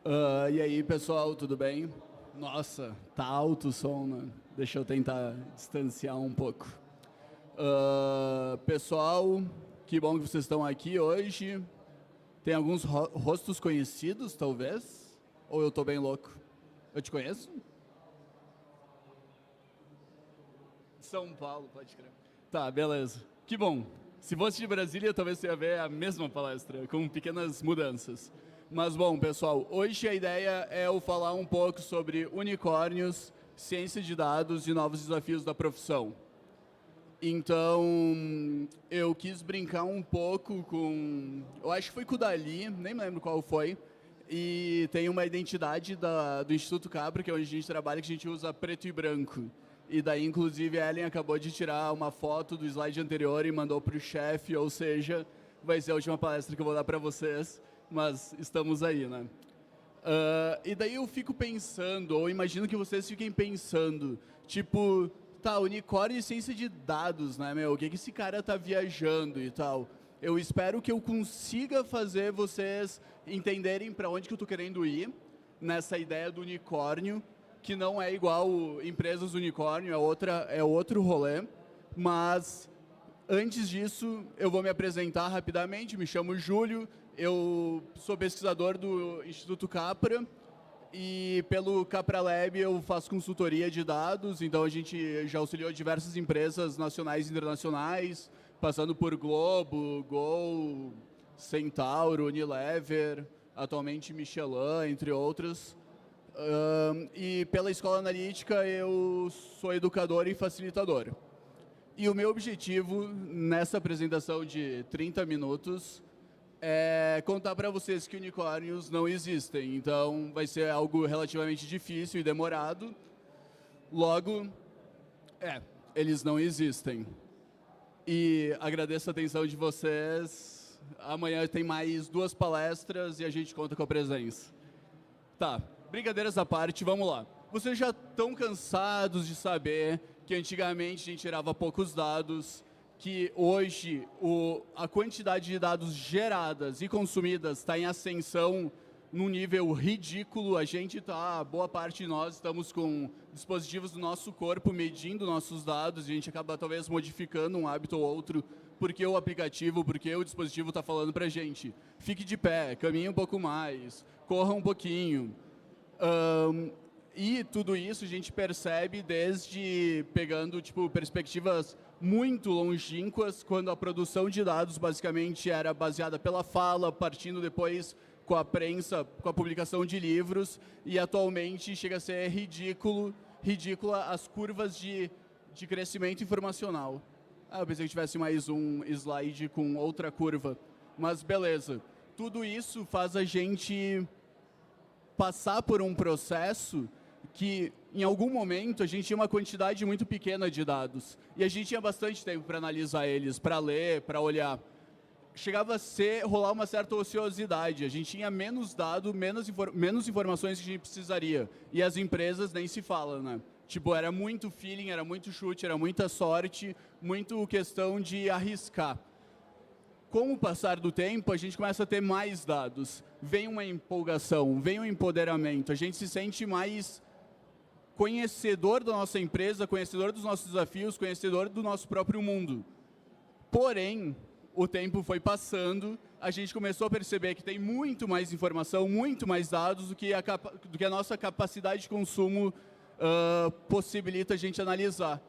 E aí, pessoal, tudo bem? Nossa, tá alto o som, né? Deixa eu tentar distanciar um pouco. Pessoal, que bom que vocês estão aqui hoje. Tem alguns rostos conhecidos, talvez? Ou eu tô bem louco? Eu te conheço? São Paulo, pode crer. Tá, beleza. Que bom. Se fosse de Brasília, talvez você ia ver a mesma palestra, com pequenas mudanças. Mas, bom, pessoal, hoje a ideia é eu falar um pouco sobre unicórnios, ciência de dados e novos desafios da profissão. Então, eu quis brincar um pouco com... Eu acho que foi com o Dali, nem me lembro qual foi. E tem uma identidade do Instituto Capra, que é onde a gente trabalha, que a gente usa preto e branco. E daí, inclusive, a Ellen acabou de tirar uma foto do slide anterior e mandou para o chefe, ou seja, vai ser a última palestra que eu vou dar para vocês, mas estamos aí, né? E daí eu fico pensando, ou imagino que vocês fiquem pensando, tipo, tá, unicórnio e ciência de dados, né, meu? O que esse cara tá viajando e tal? Eu espero que eu consiga fazer vocês entenderem para onde que eu tô querendo ir nessa ideia do unicórnio, que não é igual empresas unicórnio, é outro rolê, mas antes disso, eu vou me apresentar rapidamente. Me chamo Júlio, eu sou pesquisador do Instituto Capra e pelo Capra Lab eu faço consultoria de dados, então a gente já auxiliou diversas empresas nacionais e internacionais, passando por Globo, Gol, Centauro, Unilever, atualmente Michelin, entre outros. E pela Escola Analítica eu sou educador e facilitador. E o meu objetivo nessa apresentação de 30 minutos é contar para vocês que unicórnios não existem. Então, vai ser algo relativamente difícil e demorado. Logo, eles não existem. E agradeço a atenção de vocês. Amanhã tem mais 2 palestras e a gente conta com a presença. Tá, brincadeiras à parte, vamos lá. Vocês já estão cansados de saber que antigamente a gente tirava poucos dados, que hoje a quantidade de dados geradas e consumidas está em ascensão num nível ridículo. A gente está, boa parte de nós, estamos com dispositivos do nosso corpo medindo nossos dados e a gente acaba talvez modificando um hábito ou outro porque o aplicativo, porque o dispositivo está falando para a gente. Fique de pé, caminhe um pouco mais, corra um pouquinho. E tudo isso a gente percebe desde pegando tipo perspectivas muito longínquas, quando a produção de dados basicamente era baseada pela fala, partindo depois com a prensa, com a publicação de livros, e atualmente chega a ser ridícula as curvas de crescimento informacional. Eu pensei que tivesse mais um slide com outra curva, mas beleza. Tudo isso faz a gente passar por um processo que, em algum momento, a gente tinha uma quantidade muito pequena de dados. E a gente tinha bastante tempo para analisar eles, para ler, para olhar. Chegava a rolar uma certa ociosidade. A gente tinha menos dado, menos informações que a gente precisaria. E as empresas nem se fala, né? Tipo, era muito feeling, era muito chute, era muita sorte, muito questão de arriscar. Com o passar do tempo, a gente começa a ter mais dados. Vem uma empolgação, vem um empoderamento. A gente se sente mais conhecedor da nossa empresa, conhecedor dos nossos desafios, conhecedor do nosso próprio mundo. Porém, o tempo foi passando, a gente começou a perceber que tem muito mais informação, muito mais dados do que a nossa capacidade de consumo possibilita a gente analisar.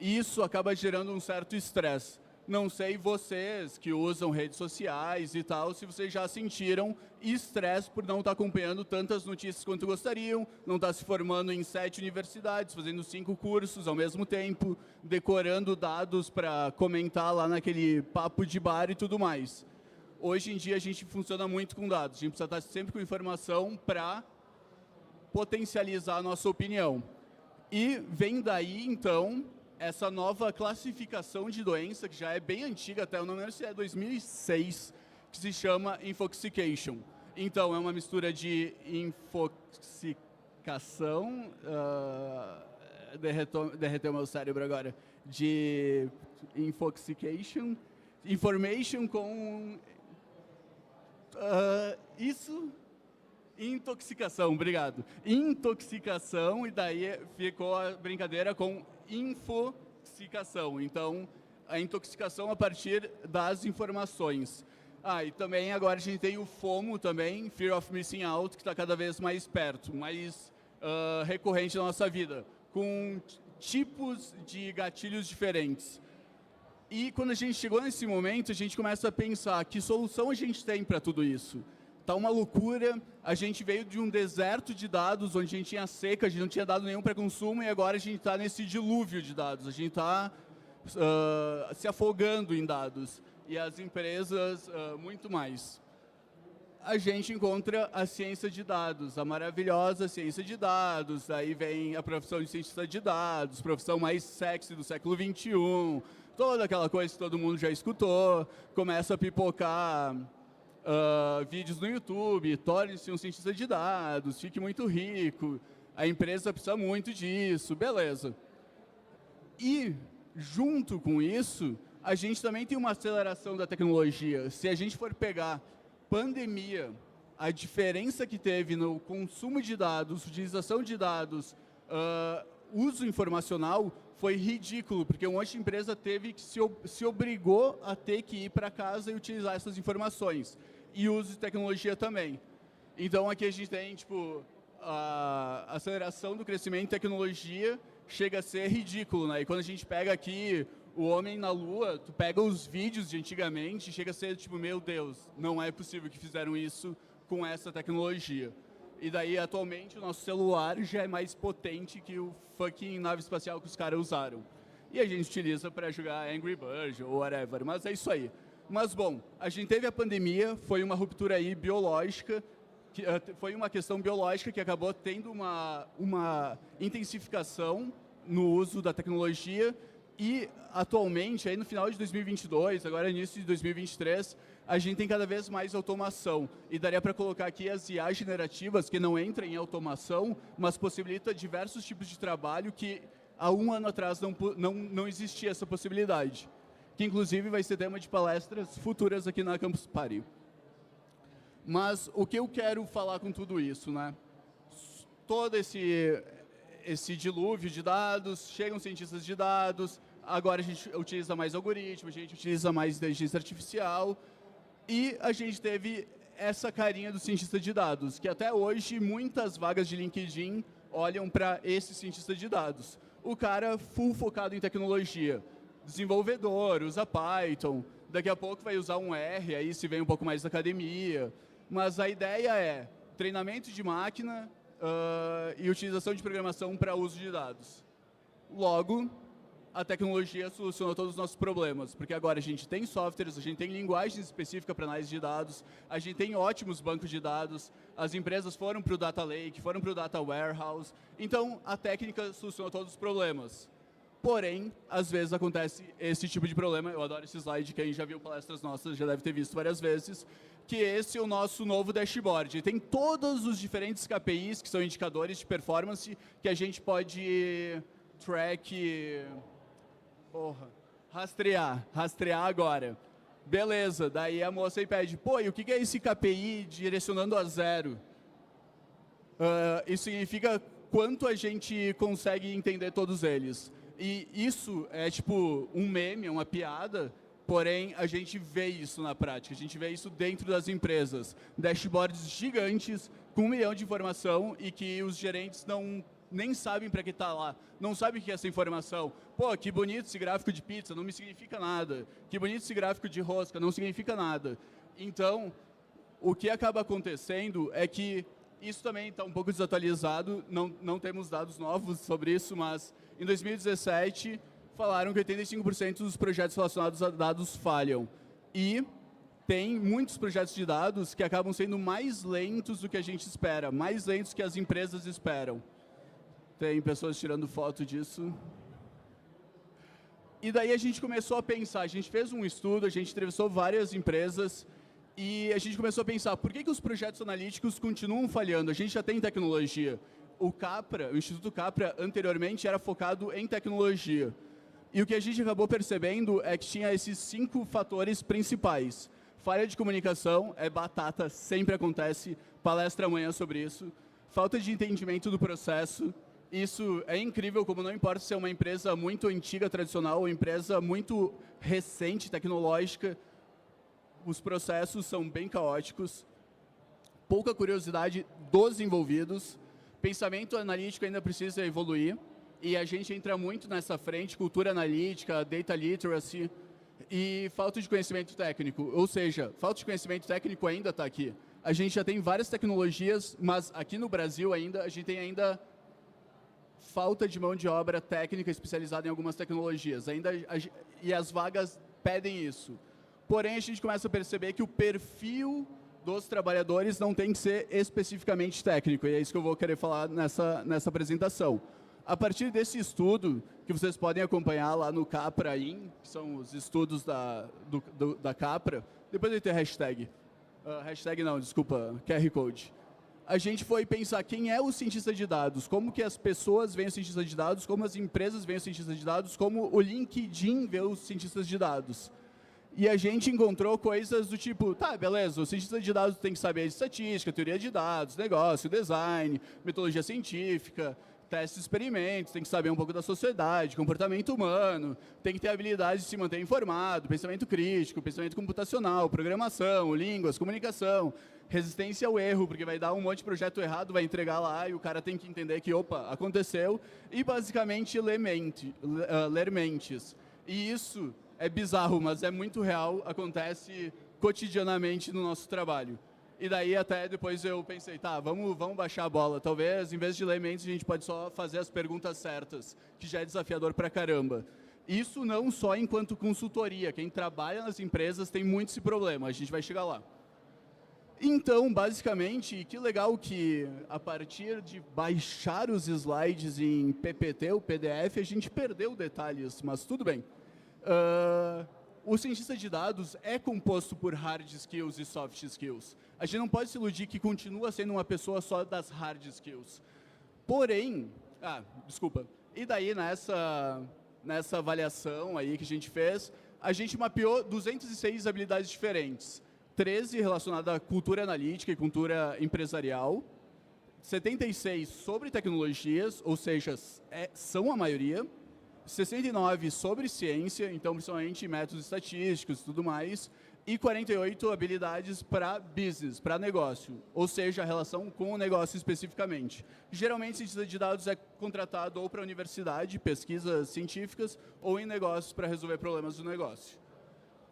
Isso acaba gerando um certo estresse. Não sei vocês que usam redes sociais e tal, se vocês já sentiram estresse por não estar acompanhando tantas notícias quanto gostariam, não estar se formando em 7 universidades, fazendo 5 cursos ao mesmo tempo, decorando dados para comentar lá naquele papo de bar e tudo mais. Hoje em dia a gente funciona muito com dados, a gente precisa estar sempre com informação para potencializar a nossa opinião. E vem daí, então, essa nova classificação de doença, que já é bem antiga, até eu não lembro se é 2006, que se chama infoxication. Então, é uma mistura de infoxicação, derreteu meu cérebro agora, de infoxication, information com isso Intoxicação, obrigado. Intoxicação, e daí ficou a brincadeira com infoxicação. Então, a intoxicação a partir das informações. E também agora a gente tem o FOMO também, Fear of Missing Out, que está cada vez mais perto, mais recorrente na nossa vida, com tipos de gatilhos diferentes. E quando a gente chegou nesse momento, a gente começa a pensar que solução a gente tem para tudo isso. Tá uma loucura, a gente veio de um deserto de dados, onde a gente tinha seca, a gente não tinha dado nenhum para consumo, e agora a gente está nesse dilúvio de dados, a gente está se afogando em dados, e as empresas muito mais. A gente encontra a ciência de dados, a maravilhosa ciência de dados, aí vem a profissão de cientista de dados, profissão mais sexy do século XXI, toda aquela coisa que todo mundo já escutou, começa a pipocar vídeos no YouTube, torne-se um cientista de dados, fique muito rico, a empresa precisa muito disso, beleza. E, junto com isso, a gente também tem uma aceleração da tecnologia. Se a gente for pegar pandemia, a diferença que teve no consumo de dados, utilização de dados, uso informacional, foi ridículo, porque um monte de empresa teve que se obrigou a ter que ir para casa e utilizar essas informações. E uso de tecnologia também. Então, aqui a gente tem, tipo, a aceleração do crescimento em tecnologia chega a ser ridículo, né? E quando a gente pega aqui o homem na Lua, tu pega os vídeos de antigamente, chega a ser, tipo, meu Deus, não é possível que fizeram isso com essa tecnologia. E daí, atualmente, o nosso celular já é mais potente que o fucking nave espacial que os caras usaram. E a gente utiliza para jogar Angry Birds ou whatever, mas é isso aí. Mas, bom, a gente teve a pandemia, foi uma ruptura aí biológica, foi uma questão biológica que acabou tendo uma intensificação no uso da tecnologia e, atualmente, aí no final de 2022, agora início de 2023, a gente tem cada vez mais automação. E daria para colocar aqui as IA generativas, que não entram em automação, mas possibilita diversos tipos de trabalho que há um ano atrás não existia essa possibilidade. Que inclusive vai ser tema de palestras futuras aqui na Campus Party. Mas o que eu quero falar com tudo isso, né? Todo esse dilúvio de dados, chegam cientistas de dados, agora a gente utiliza mais algoritmo, a gente utiliza mais inteligência artificial, e a gente teve essa carinha do cientista de dados, que até hoje muitas vagas de LinkedIn olham para esse cientista de dados. O cara full focado em tecnologia. Desenvolvedor, usa Python, daqui a pouco vai usar um R, aí se vem um pouco mais da academia. Mas a ideia é treinamento de máquina e utilização de programação para uso de dados. Logo, a tecnologia solucionou todos os nossos problemas, porque agora a gente tem softwares, a gente tem linguagens específicas para análise de dados, a gente tem ótimos bancos de dados, as empresas foram para o Data Lake, foram para o Data Warehouse, então a técnica solucionou todos os problemas. Porém, às vezes acontece esse tipo de problema, eu adoro esse slide, quem já viu palestras nossas já deve ter visto várias vezes, que esse é o nosso novo dashboard. Tem todos os diferentes KPIs, que são indicadores de performance, que a gente pode rastrear agora. Beleza, daí a moça aí pede, pô, e o que é esse KPI direcionando a 0? Isso significa quanto a gente consegue entender todos eles. E isso é tipo um meme, uma piada, porém a gente vê isso na prática, a gente vê isso dentro das empresas. Dashboards gigantes, com 1 milhão de informação e que os gerentes nem sabem para que está lá, não sabem o que é essa informação. Pô, que bonito esse gráfico de pizza, não me significa nada. Que bonito esse gráfico de rosca, não significa nada. Então, o que acaba acontecendo é que isso também está um pouco desatualizado, não temos dados novos sobre isso, mas em 2017 falaram que 85% dos projetos relacionados a dados falham. E tem muitos projetos de dados que acabam sendo mais lentos do que a gente espera, mais lentos que as empresas esperam. Tem pessoas tirando foto disso. E daí a gente começou a pensar, a gente fez um estudo, a gente entrevistou várias empresas e a gente começou a pensar, por que os projetos analíticos continuam falhando? A gente já tem tecnologia. O CAPRA, o Instituto CAPRA, anteriormente era focado em tecnologia. E o que a gente acabou percebendo é que tinha esses 5 fatores principais. Falha de comunicação é batata, sempre acontece. Palestra amanhã sobre isso. Falta de entendimento do processo. Isso é incrível, como não importa se é uma empresa muito antiga, tradicional, ou empresa muito recente, tecnológica, os processos são bem caóticos. Pouca curiosidade dos envolvidos. Pensamento analítico ainda precisa evoluir. E a gente entra muito nessa frente, cultura analítica, data literacy, e falta de conhecimento técnico. Ou seja, falta de conhecimento técnico ainda está aqui. A gente já tem várias tecnologias, mas aqui no Brasil ainda, a gente tem ainda falta de mão de obra técnica especializada em algumas tecnologias. E as vagas pedem isso. Porém, a gente começa a perceber que o perfil dos trabalhadores não tem que ser especificamente técnico. E é isso que eu vou querer falar nessa apresentação. A partir desse estudo, que vocês podem acompanhar lá no CapraIn, que são os estudos da Capra, depois vai ter hashtag. Hashtag não, desculpa, QR Code. A gente foi pensar quem é o cientista de dados, como que as pessoas veem o cientista de dados, como as empresas veem o cientista de dados, como o LinkedIn vê os cientistas de dados. E a gente encontrou coisas do tipo, tá, beleza, o cientista de dados tem que saber de estatística, teoria de dados, negócio, design, metodologia científica, testes, experimentos, tem que saber um pouco da sociedade, comportamento humano, tem que ter habilidade de se manter informado, pensamento crítico, pensamento computacional, programação, línguas, comunicação, resistência ao erro, porque vai dar um monte de projeto errado, vai entregar lá e o cara tem que entender que, opa, aconteceu, e basicamente ler mentes. E isso é bizarro, mas é muito real, acontece cotidianamente no nosso trabalho. E daí até depois eu pensei, tá, vamos baixar a bola. Talvez, em vez de ler mentes, a gente pode só fazer as perguntas certas, que já é desafiador pra caramba. Isso não só enquanto consultoria. Quem trabalha nas empresas tem muito esse problema. A gente vai chegar lá. Então, basicamente, que legal que a partir de baixar os slides em PPT, o PDF, a gente perdeu detalhes, mas tudo bem. O cientista de dados é composto por hard skills e soft skills. A gente não pode se iludir que continua sendo uma pessoa só das hard skills. Porém, e daí nessa avaliação aí que a gente fez, a gente mapeou 206 habilidades diferentes. 13 relacionadas à cultura analítica e cultura empresarial, 76 sobre tecnologias, ou seja, são a maioria, 69 sobre ciência, então principalmente métodos estatísticos e tudo mais, e 48 habilidades para business, para negócio, ou seja, a relação com o negócio especificamente. Geralmente, o cientista de dados é contratado ou para a universidade, pesquisas científicas, ou em negócios para resolver problemas do negócio.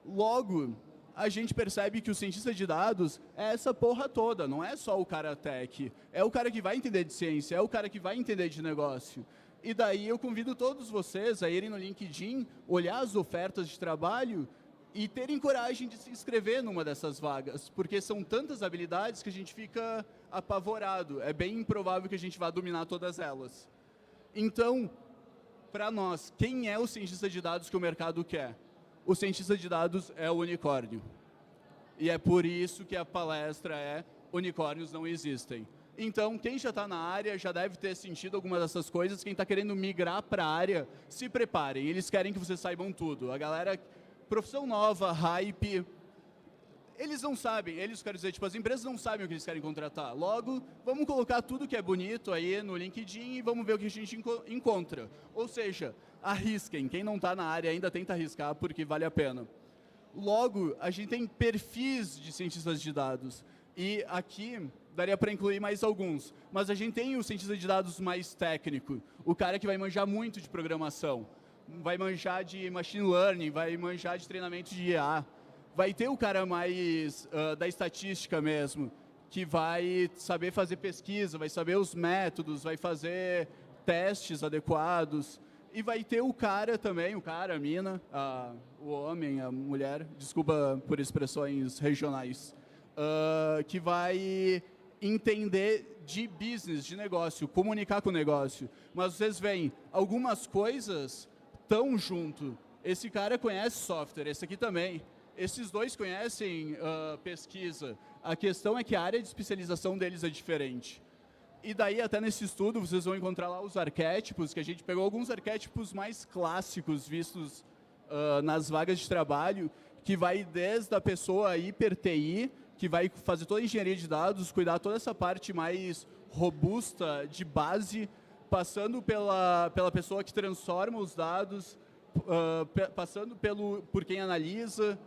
Logo, a gente percebe que o cientista de dados é essa porra toda, não é só o cara tech, é o cara que vai entender de ciência, é o cara que vai entender de negócio. E daí eu convido todos vocês a irem no LinkedIn, olhar as ofertas de trabalho e terem coragem de se inscrever numa dessas vagas, porque são tantas habilidades que a gente fica apavorado. É bem improvável que a gente vá dominar todas elas. Então, para nós, quem é o cientista de dados que o mercado quer? O cientista de dados é o unicórnio. E é por isso que a palestra é Unicórnios Não Existem. Então, quem já está na área já deve ter sentido alguma dessas coisas. Quem está querendo migrar para a área, se preparem. Eles querem que vocês saibam tudo. A galera, profissão nova, hype, eles não sabem. Eles querem dizer, tipo, as empresas não sabem o que eles querem contratar. Logo, vamos colocar tudo que é bonito aí no LinkedIn e vamos ver o que a gente encontra. Ou seja, arrisquem. Quem não está na área ainda tenta arriscar porque vale a pena. Logo, a gente tem perfis de cientistas de dados. E aqui daria para incluir mais alguns. Mas a gente tem o cientista de dados mais técnico, o cara que vai manjar muito de programação, vai manjar de machine learning, vai manjar de treinamento de IA. Vai ter o cara mais da estatística mesmo, que vai saber fazer pesquisa, vai saber os métodos, vai fazer testes adequados. E vai ter o cara também, o cara, a mina, o homem, a mulher, desculpa por expressões regionais, que vai entender de business, de negócio, comunicar com o negócio. Mas vocês veem, algumas coisas estão junto. Esse cara conhece software, esse aqui também. Esses dois conhecem pesquisa. A questão é que a área de especialização deles é diferente. E daí, até nesse estudo, vocês vão encontrar lá os arquétipos, que a gente pegou alguns arquétipos mais clássicos vistos nas vagas de trabalho, que vai desde a pessoa hiper TI, que vai fazer toda a engenharia de dados, cuidar toda essa parte mais robusta de base, passando pela pessoa que transforma os dados, passando por quem analisa.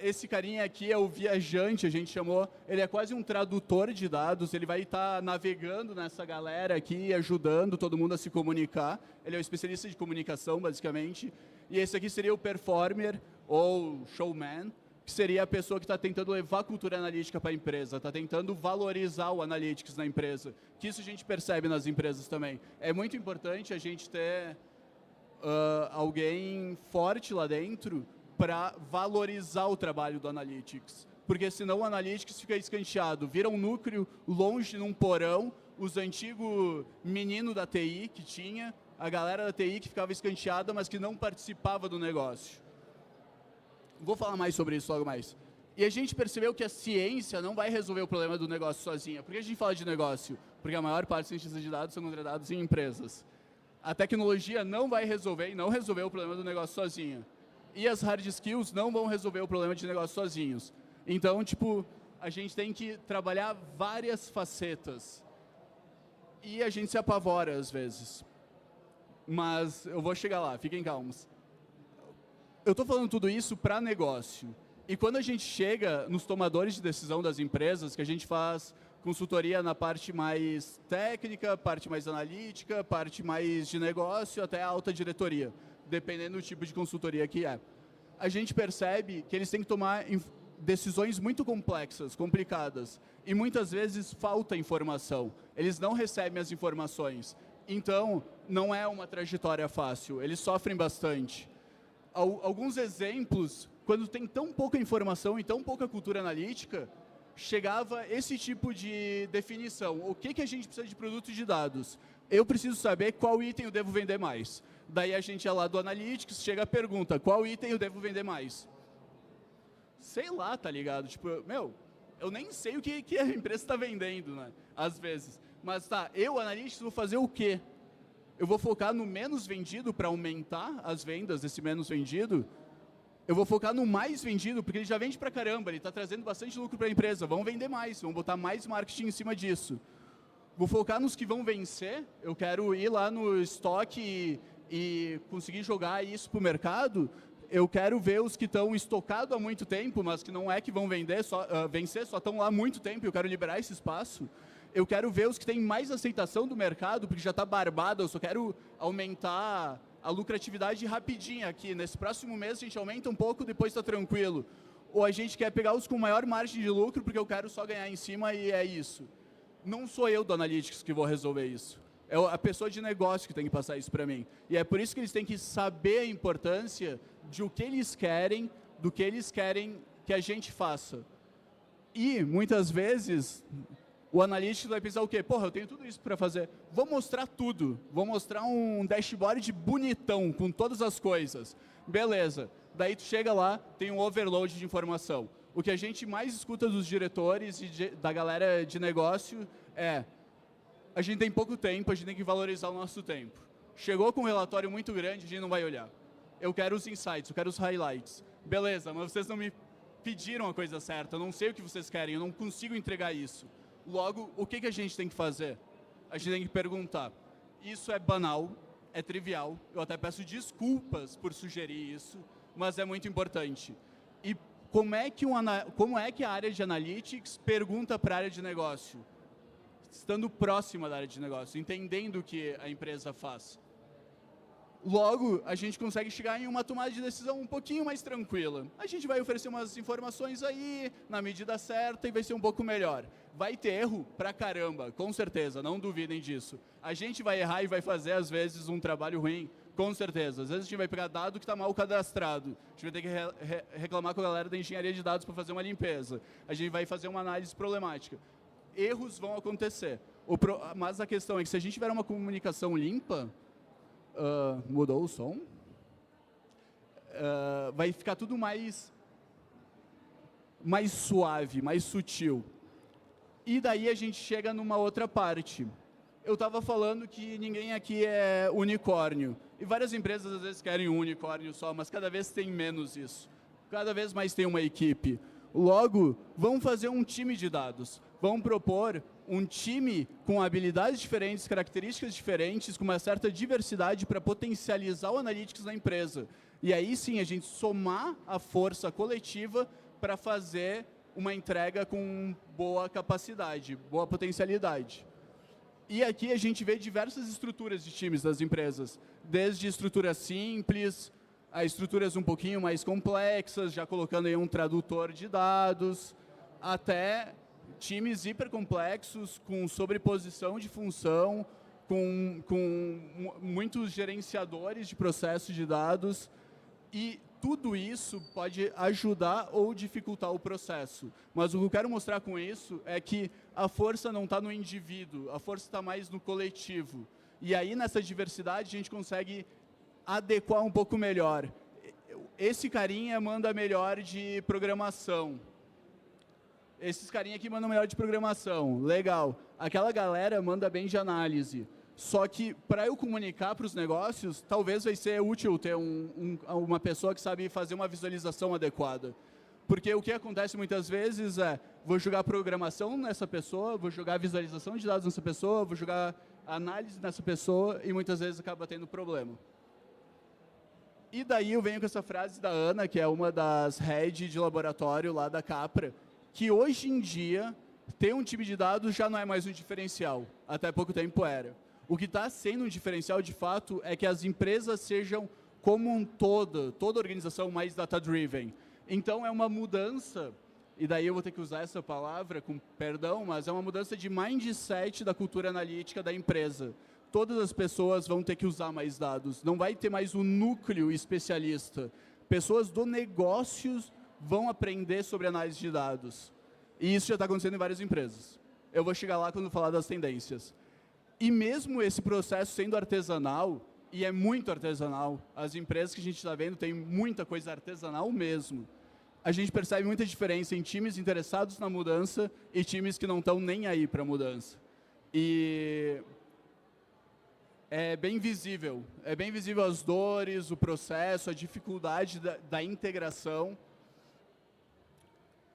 Esse carinha aqui é o viajante, a gente chamou, ele é quase um tradutor de dados, ele vai estar navegando nessa galera aqui, ajudando todo mundo a se comunicar. Ele é um especialista de comunicação, basicamente. E esse aqui seria o performer, ou showman, que seria a pessoa que está tentando levar a cultura analítica para a empresa, está tentando valorizar o analytics na empresa, que isso a gente percebe nas empresas também. É muito importante a gente ter alguém forte lá dentro para valorizar o trabalho do analytics, porque senão o analytics fica escanteado, vira um núcleo longe num porão, os antigos meninos da TI que tinha, a galera da TI que ficava escanteada, mas que não participava do negócio. Vou falar mais sobre isso logo mais. E a gente percebeu que a ciência não vai resolver o problema do negócio sozinha. Por que a gente fala de negócio? Porque a maior parte dos cientistas de dados são contratados em empresas. A tecnologia não vai resolver e não resolveu o problema do negócio sozinha. E as hard skills não vão resolver o problema de negócio sozinhos. Então, tipo, a gente tem que trabalhar várias facetas. E a gente se apavora às vezes. Mas eu vou chegar lá, fiquem calmos. Eu estou falando tudo isso para negócio. E quando a gente chega nos tomadores de decisão das empresas, que a gente faz consultoria na parte mais técnica, parte mais analítica, parte mais de negócio, até a alta diretoria, dependendo do tipo de consultoria que é. A gente percebe que eles têm que tomar decisões muito complexas, complicadas, e muitas vezes falta informação. Eles não recebem as informações. Então, não é uma trajetória fácil, eles sofrem bastante. Alguns exemplos, quando tem tão pouca informação e tão pouca cultura analítica, chegava esse tipo de definição. O que a gente precisa de produto de dados? Eu preciso saber qual item eu devo vender mais. Daí a gente é lá do Analytics, chega a pergunta, qual item eu devo vender mais? Sei lá, tá ligado? Tipo, eu nem sei o que a empresa está vendendo, né? Às vezes. Mas tá, eu, Analytics, vou fazer o quê? Eu vou focar no menos vendido para aumentar as vendas desse menos vendido? Eu vou focar no mais vendido, porque ele já vende pra caramba, ele está trazendo bastante lucro para a empresa, vamos vender mais, vamos botar mais marketing em cima disso. Vou focar nos que vão vencer, eu quero ir lá no estoque e conseguir jogar isso para o mercado, eu quero ver os que estão estocados há muito tempo, mas que não é que vão vencer, só estão lá há muito tempo, eu quero liberar esse espaço. Eu quero ver os que têm mais aceitação do mercado, porque já está barbado, eu só quero aumentar a lucratividade rapidinho aqui. Nesse próximo mês a gente aumenta um pouco, depois está tranquilo. Ou a gente quer pegar os com maior margem de lucro, porque eu quero só ganhar em cima e é isso. Não sou eu do Analytics que vou resolver isso. É a pessoa de negócio que tem que passar isso para mim. E é por isso que eles têm que saber a importância de o que eles querem, do que eles querem que a gente faça. E, muitas vezes, o analista vai pensar o quê? Porra, eu tenho tudo isso para fazer. Vou mostrar tudo. Vou mostrar um dashboard bonitão, com todas as coisas. Beleza. Daí tu chega lá, tem um overload de informação. O que a gente mais escuta dos diretores e da galera de negócio é: a gente tem pouco tempo, a gente tem que valorizar o nosso tempo. Chegou com um relatório muito grande, a gente não vai olhar. Eu quero os insights, eu quero os highlights. Beleza, mas vocês não me pediram a coisa certa, eu não sei o que vocês querem, eu não consigo entregar isso. Logo, o que a gente tem que fazer? A gente tem que perguntar. Isso é banal, é trivial, eu até peço desculpas por sugerir isso, mas é muito importante. E como é que a área de analytics pergunta para a área de negócio? Estando próxima da área de negócio, entendendo o que a empresa faz. Logo, a gente consegue chegar em uma tomada de decisão um pouquinho mais tranquila. A gente vai oferecer umas informações aí, na medida certa, e vai ser um pouco melhor. Vai ter erro pra caramba, com certeza, não duvidem disso. A gente vai errar e vai fazer, às vezes, um trabalho ruim, com certeza. Às vezes a gente vai pegar dado que está mal cadastrado. A gente vai ter que reclamar com a galera da engenharia de dados para fazer uma limpeza. A gente vai fazer uma análise problemática. Erros vão acontecer. Mas a questão é que se a gente tiver uma comunicação limpa, mudou o som? Vai ficar tudo mais suave, mais sutil. E daí a gente chega numa outra parte. Eu estava falando que ninguém aqui é unicórnio. E várias empresas às vezes querem um unicórnio só, mas cada vez tem menos isso. cada vez mais tem uma equipe. Logo, vamos fazer um time de dados. Vamos propor um time com habilidades diferentes, características diferentes, com uma certa diversidade para potencializar o Analytics na empresa. E aí sim, a gente somar a força coletiva para fazer uma entrega com boa capacidade, boa potencialidade. E aqui a gente vê diversas estruturas de times das empresas, desde estruturas simples, a estruturas um pouquinho mais complexas, já colocando aí um tradutor de dados, até times hipercomplexos, com sobreposição de função, com muitos gerenciadores de processos de dados, e tudo isso pode ajudar ou dificultar o processo. Mas o que eu quero mostrar com isso é que a força não está no indivíduo, a força está mais no coletivo. E aí, nessa diversidade, a gente consegue adequar um pouco melhor. Esse carinha manda melhor de programação. Esses carinha aqui mandam melhor de programação. Legal. Aquela galera manda bem de análise. Só que, para eu comunicar para os negócios, talvez vai ser útil ter uma pessoa que sabe fazer uma visualização adequada. Porque o que acontece muitas vezes é, vou jogar programação nessa pessoa, vou jogar visualização de dados nessa pessoa, vou jogar análise nessa pessoa, e muitas vezes acaba tendo problema. E daí eu venho com essa frase da Ana, que é uma das head de laboratório lá da Capra, que hoje em dia, ter um time de dados já não é mais um diferencial. Até pouco tempo era. O que está sendo um diferencial, de fato, é que as empresas sejam, como um todo, toda organização mais data-driven. Então, é uma mudança, e daí eu vou ter que usar essa palavra, com perdão, mas é uma mudança de mindset da cultura analítica da empresa. Todas as pessoas vão ter que usar mais dados. Não vai ter mais um núcleo especialista. Pessoas do negócio vão aprender sobre análise de dados. E isso já está acontecendo em várias empresas. Eu vou chegar lá quando falar das tendências. E mesmo esse processo sendo artesanal, e é muito artesanal, as empresas que a gente está vendo têm muita coisa artesanal mesmo, a gente percebe muita diferença em times interessados na mudança e times que não estão nem aí para a mudança. E é bem visível as dores, o processo, a dificuldade da integração.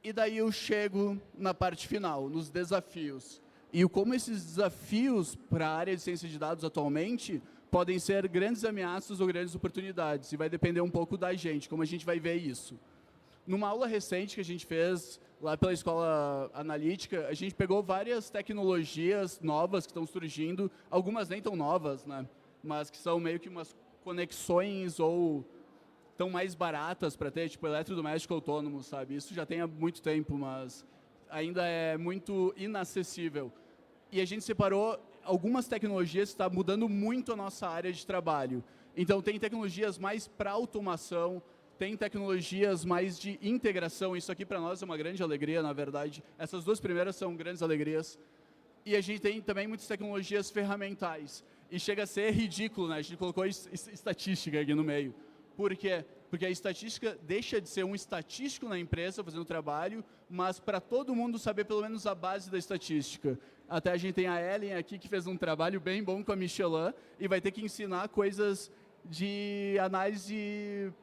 E daí eu chego na parte final, nos desafios. E como esses desafios para a área de ciência de dados atualmente podem ser grandes ameaças ou grandes oportunidades. E vai depender um pouco da gente, como a gente vai ver isso. Numa aula recente que a gente fez lá pela Escola Analítica, a gente pegou várias tecnologias novas que estão surgindo, algumas nem tão novas, né? Mas que são meio que umas conexões ou tão mais baratas para ter, tipo eletrodoméstico autônomo, sabe? Isso já tem há muito tempo, mas ainda é muito inacessível. E a gente separou algumas tecnologias que estão mudando muito a nossa área de trabalho. Então, tem tecnologias mais para automação, tem tecnologias mais de integração. Isso aqui, para nós, é uma grande alegria, na verdade. Essas duas primeiras são grandes alegrias. E a gente tem também muitas tecnologias ferramentais. E chega a ser ridículo, né? A gente colocou estatística aqui no meio. Por quê? Porque a estatística deixa de ser um estatístico na empresa fazendo trabalho, mas para todo mundo saber pelo menos a base da estatística. Até a gente tem a Ellen aqui que fez um trabalho bem bom com a Michelin e vai ter que ensinar coisas de análise...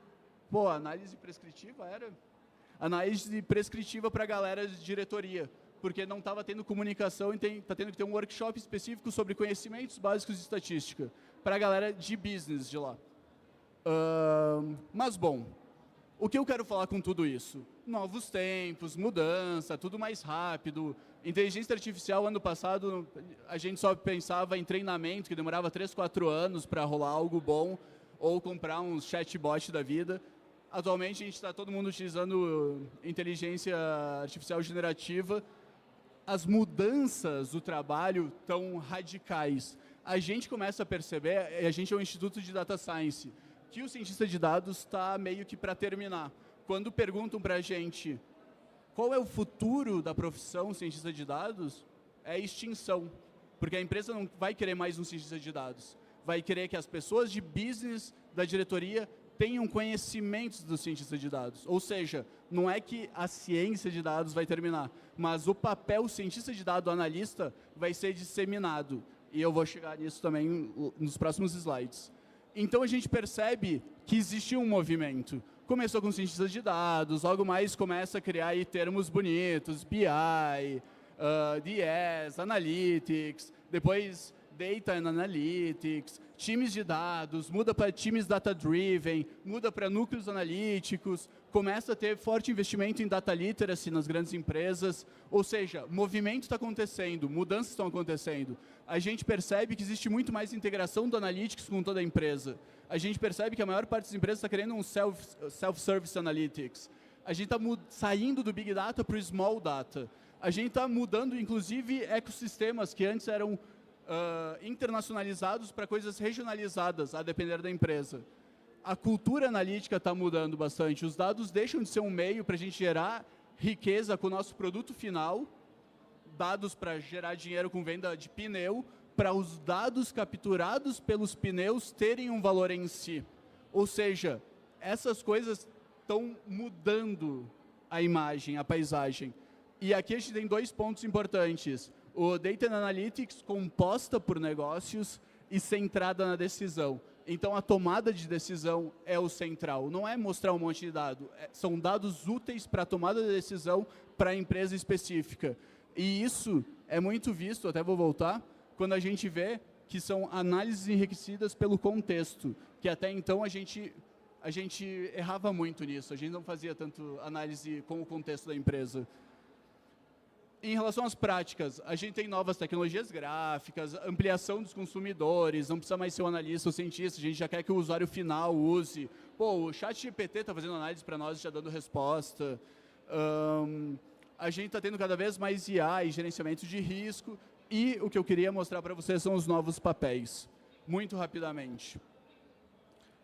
Pô, análise prescritiva era? Análise prescritiva para a galera de diretoria, porque não estava tendo comunicação e está tendo que ter um workshop específico sobre conhecimentos básicos de estatística para a galera de business de lá. Mas, bom, o que eu quero falar com tudo isso? Novos tempos, mudança, tudo mais rápido. Inteligência artificial, ano passado, a gente só pensava em treinamento, que demorava 3, 4 anos para rolar algo bom, ou comprar um chatbot da vida. Atualmente, a gente está todo mundo utilizando inteligência artificial generativa. As mudanças do trabalho estão radicais. A gente começa a perceber, a gente é um instituto de data science, que o cientista de dados está meio que para terminar. Quando perguntam para a gente qual é o futuro da profissão cientista de dados, é extinção. Porque a empresa não vai querer mais um cientista de dados. Vai querer que as pessoas de business da diretoria tenham conhecimentos do cientista de dados. Ou seja, não é que a ciência de dados vai terminar, mas o papel cientista de dados analista vai ser disseminado. E eu vou chegar nisso também nos próximos slides. Então, a gente percebe que existe um movimento. começou com cientistas de dados, logo mais começa a criar aí termos bonitos, BI, DS, Analytics, depois Data and Analytics, times de dados, muda para times data-driven, muda para núcleos analíticos, começa a ter forte investimento em data literacy nas grandes empresas, ou seja, movimento está acontecendo, mudanças estão acontecendo. A gente percebe que existe muito mais integração do Analytics com toda a empresa. A gente percebe que a maior parte das empresas está querendo um self-service analytics. A gente está saindo do Big Data para o Small Data. A gente está mudando, inclusive, ecossistemas que antes eram internacionalizados para coisas regionalizadas, a depender da empresa. A cultura analítica está mudando bastante. Os dados deixam de ser um meio para a gente gerar riqueza com o nosso produto final, dados para gerar dinheiro com venda de pneu, para os dados capturados pelos pneus terem um valor em si. Ou seja, essas coisas estão mudando a imagem, a paisagem. E aqui a gente tem 2 pontos importantes. O Data and Analytics composta por negócios e centrada na decisão. Então, a tomada de decisão é o central. Não é mostrar um monte de dados. São dados úteis para a tomada de decisão para a empresa específica. E isso é muito visto, até vou voltar, quando a gente vê que são análises enriquecidas pelo contexto, que até então a gente errava muito nisso. A gente não fazia tanto análise com o contexto da empresa. Em relação às práticas, a gente tem novas tecnologias gráficas, ampliação dos consumidores, não precisa mais ser o analista ou cientista, a gente já quer que o usuário final use. Pô, o ChatGPT está fazendo análise para nós e já dando resposta. A gente está tendo cada vez mais IA e gerenciamento de risco. E o que eu queria mostrar para vocês são os novos papéis, muito rapidamente.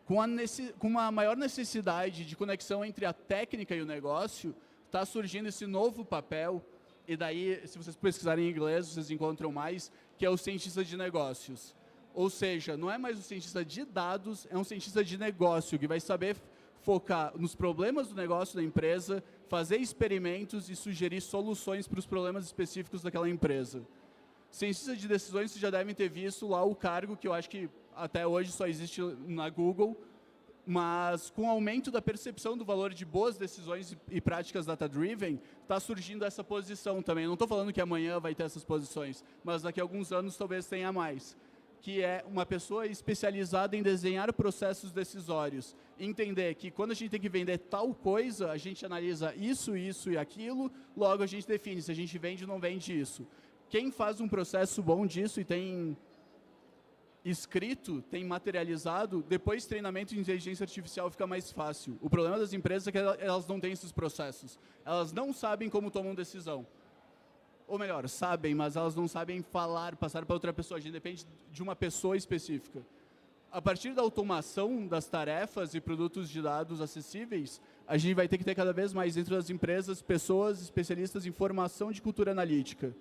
Com uma maior necessidade de conexão entre a técnica e o negócio, está surgindo esse novo papel. E daí, se vocês pesquisarem em inglês, vocês encontram mais, que é o cientista de negócios. Ou seja, não é mais um cientista de dados, é um cientista de negócio, que vai saber focar nos problemas do negócio da empresa, fazer experimentos e sugerir soluções para os problemas específicos daquela empresa. Cientista de decisões, vocês já devem ter visto lá o cargo, que eu acho que até hoje só existe na Google, mas com o aumento da percepção do valor de boas decisões e práticas data-driven, está surgindo essa posição também. Não estou falando que amanhã vai ter essas posições, mas daqui a alguns anos talvez tenha mais, que é uma pessoa especializada em desenhar processos decisórios. Entender que quando a gente tem que vender tal coisa, a gente analisa isso, isso e aquilo, logo a gente define se a gente vende ou não vende isso. Quem faz um processo bom disso e tem escrito, tem materializado, depois treinamento de inteligência artificial fica mais fácil. O problema das empresas é que elas não têm esses processos. Elas não sabem como tomam decisão. Ou melhor, sabem, mas elas não sabem falar, passar para outra pessoa. A gente depende de uma pessoa específica. A partir da automação das tarefas e produtos de dados acessíveis, a gente vai ter que ter cada vez mais dentro das empresas pessoas especialistas em formação de cultura analítica.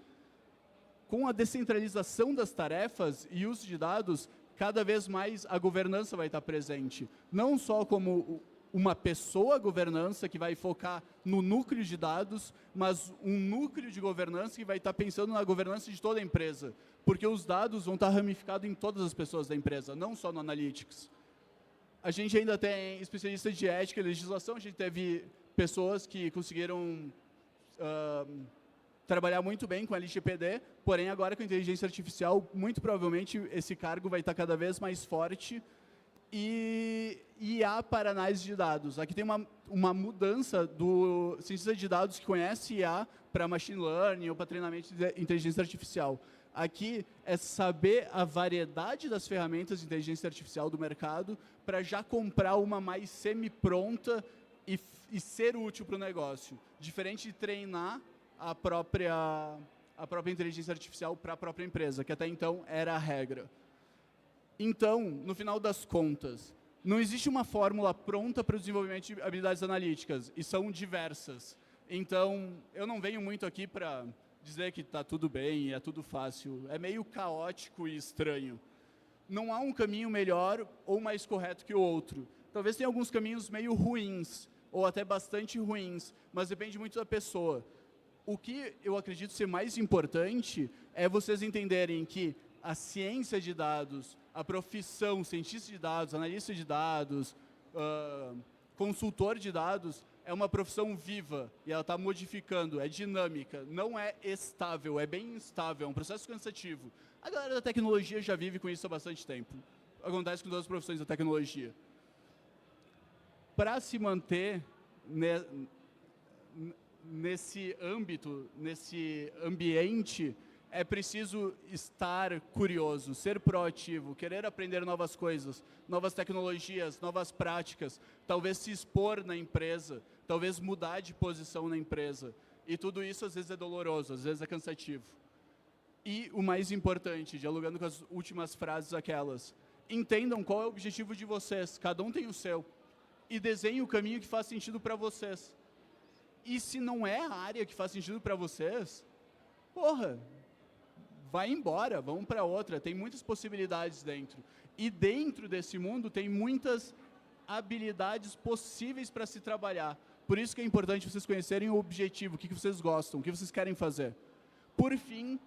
Com a descentralização das tarefas e uso de dados, cada vez mais a governança vai estar presente. Não só como uma pessoa governança que vai focar no núcleo de dados, mas um núcleo de governança que vai estar pensando na governança de toda a empresa. Porque os dados vão estar ramificados em todas as pessoas da empresa, não só no Analytics. A gente ainda tem especialistas de ética e legislação, a gente teve pessoas que conseguiram trabalhar muito bem com a LGPD, porém agora com a inteligência artificial, muito provavelmente esse cargo vai estar cada vez mais forte. E IA para análise de dados. Aqui tem uma mudança do cientista de dados que conhece IA para machine learning ou para treinamento de inteligência artificial. Aqui é saber a variedade das ferramentas de inteligência artificial do mercado para já comprar uma mais semi-pronta e ser útil para o negócio. Diferente de treinar a própria inteligência artificial para a própria empresa, que até então era a regra. Então, no final das contas, não existe uma fórmula pronta para o desenvolvimento de habilidades analíticas, e são diversas. Então, eu não venho muito aqui para dizer que está tudo bem, é tudo fácil. É meio caótico e estranho. Não há um caminho melhor ou mais correto que o outro. Talvez tenha alguns caminhos meio ruins, ou até bastante ruins, mas depende muito da pessoa. O que eu acredito ser mais importante é vocês entenderem que a ciência de dados, a profissão cientista de dados, analista de dados, consultor de dados é uma profissão viva e ela está modificando, é dinâmica, não é estável, é bem instável, é um processo cansativo. A galera da tecnologia já vive com isso há bastante tempo. Acontece com todas as profissões da tecnologia. Para se manter nesse âmbito, nesse ambiente, é preciso estar curioso, ser proativo, querer aprender novas coisas, novas tecnologias, novas práticas, talvez se expor na empresa, talvez mudar de posição na empresa. E tudo isso às vezes é doloroso, às vezes é cansativo. E o mais importante, dialogando com as últimas frases aquelas, entendam qual é o objetivo de vocês, cada um tem o seu, e desenhem o caminho que faz sentido para vocês. E se não é a área que faz sentido para vocês, porra, vai embora, vamos para outra, tem muitas possibilidades dentro. E dentro desse mundo tem muitas habilidades possíveis para se trabalhar. Por isso que é importante vocês conhecerem o objetivo, o que vocês gostam, o que vocês querem fazer. Por fim,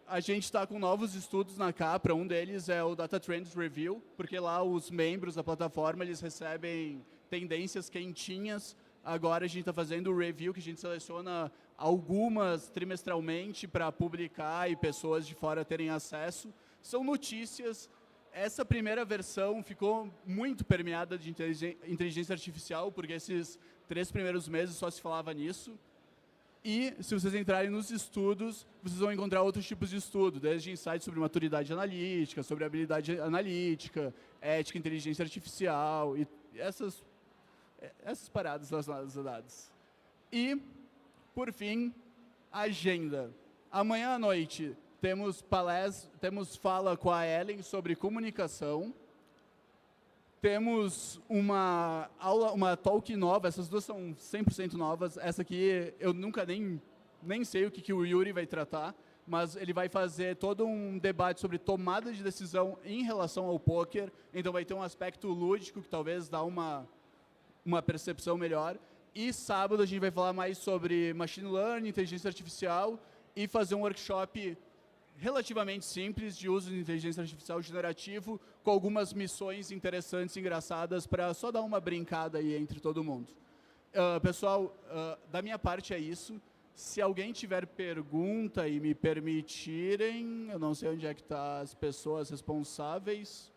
a gente está com novos estudos na Capra, um deles é o Data Trends Review, porque lá os membros da plataforma eles recebem tendências quentinhas. Agora a gente está fazendo o review, que a gente seleciona algumas trimestralmente para publicar e pessoas de fora terem acesso. São notícias. Essa primeira versão ficou muito permeada de inteligência artificial, porque esses 3 primeiros meses só se falava nisso. E, se vocês entrarem nos estudos, vocês vão encontrar outros tipos de estudo, desde insights sobre maturidade analítica, sobre habilidade analítica, ética, inteligência artificial, e essas paradas relacionadas a dados. E, por fim, agenda. Amanhã à noite temos fala com a Ellen sobre comunicação. Temos uma talk nova, essas duas são 100% novas. Essa aqui eu nunca nem sei o que o Yuri vai tratar, mas ele vai fazer todo um debate sobre tomada de decisão em relação ao poker. Então vai ter um aspecto lúdico que talvez dá uma percepção melhor. E sábado a gente vai falar mais sobre machine learning, inteligência artificial e fazer um workshop relativamente simples de uso de inteligência artificial generativo com algumas missões interessantes e engraçadas para só dar uma brincada aí entre todo mundo. Pessoal, da minha parte é isso. Se alguém tiver pergunta e me permitirem, eu não sei onde é que estão as pessoas responsáveis,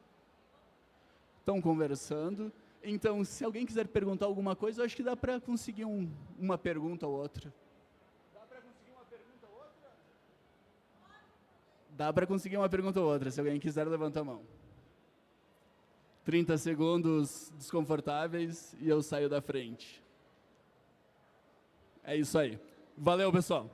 estão conversando. Então, se alguém quiser perguntar alguma coisa, eu acho que dá para conseguir uma pergunta ou outra. Dá para conseguir uma pergunta ou outra? Dá para conseguir uma pergunta ou outra, se alguém quiser, levanta a mão. 30 segundos desconfortáveis e eu saio da frente. É isso aí. Valeu, pessoal.